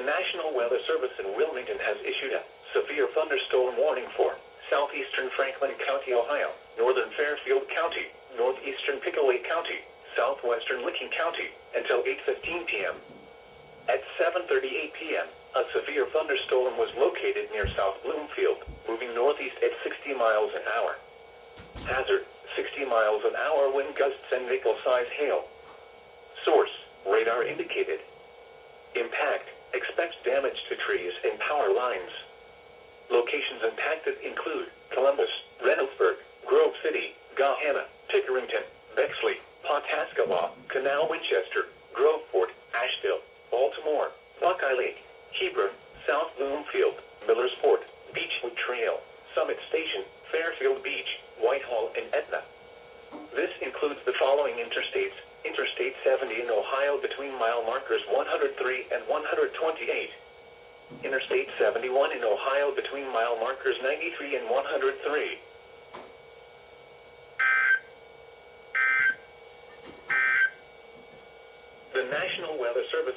National Weather Service in Wilmington has issued a severe thunderstorm warning for southeastern Franklin County, Ohio, northern Fairfield County, northeastern Pickaway County, southwestern Licking County, until 8:15 p.m. At 7:38 p.m., a severe thunderstorm was located near South Bloomfield, moving northeast at 60 miles an hour. Hazard, 60 miles an hour wind gusts and nickel-size hail. Source, radar indicated. Impact, expect damage to trees and power lines. Locations impacted include Columbus, Reynoldsburg, Grove City, Gahanna, Pickerington, Bexley, Pawhuska, Canal Winchester, Groveport, Asheville, Baltimore, Buckeye Lake, Hebron, South Bloomfield, Millersport, Beechwood Trail, Summit Station, Fairfield Beach, Whitehall, and Etna. This includes the following interstates: Interstate 70 in Ohio between mile markers 103 and 128. Interstate 71 in Ohio between mile markers 93 and 103. The National Weather Service